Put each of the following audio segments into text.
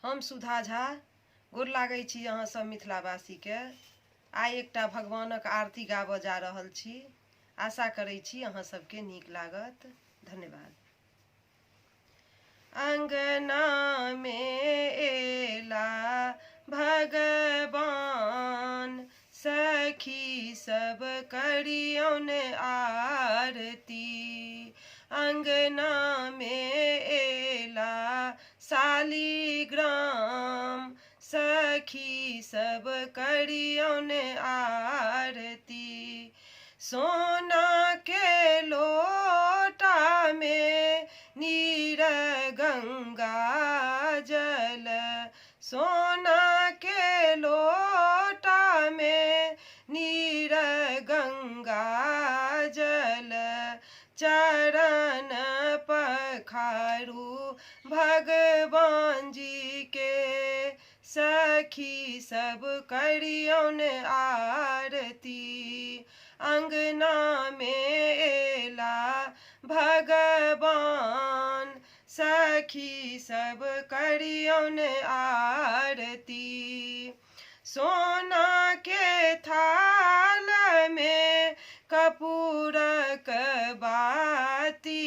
हम सुधा झा गोर लागै छी अहाँ सब मिथिलावासी के। आइ एकटा भगवानक आरती गाबऽ जा रहल छी। आशा करै छी अहाँ सबके नीक लागत। धन्यवाद। अंगना में एला भगवान, सखी सब करियौन आरती। अंगना में एला शालिग्राम, सखी सब करियौन आरती। सोना के लोटा में नीर गंगा जल, सोना के लोटा में नीर गंगा जल। चरण पखारू भगवान जी के, सखी सब करियौन आरती। अंगना में एला भगवान, सखी सब करियौन आरती। सोना के थाल में कपूरक बाती,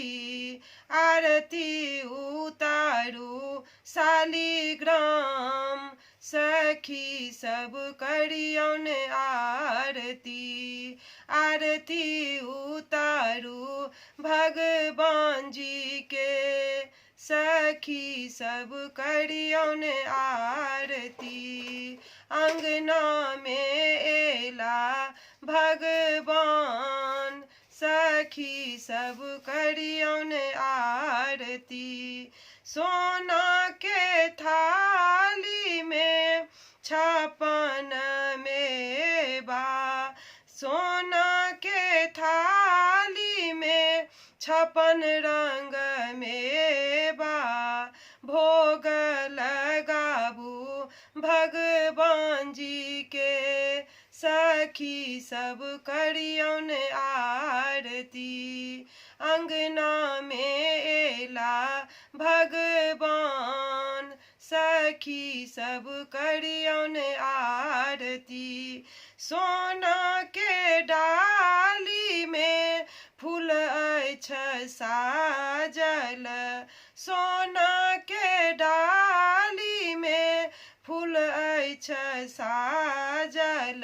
आरती उतारू शालिग्राम, सखी सब करियौन आरती। आरती उतारू भगवान जी के, सखी सब करियौन आरती। अंगना में एला भगवान, सखी सब करियौन आरती। सोना के थाली में छपन मेवा, सोना के थाली में छपन रंग मेवा। भोग लगाबू भगवान जी के, सखी सब करियौन आरती। अंगना में एला भगवान, सखी सब करियौन आरती। सोना के डाली में फूल अछि साजल, सोना के डाली में फूल अछि साजल।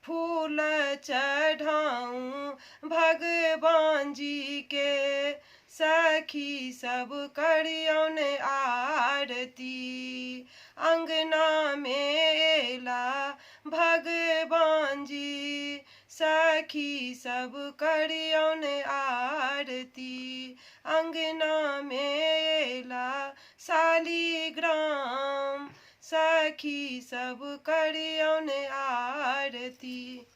फूल चढ़ाऊं भगवान जी के, सखी सब करियौन आरती। अंगना में एला भगवान जी, सखी सब करियौन आरती। अंगना में एला शालिग्राम, सखी सब करियौन आरती।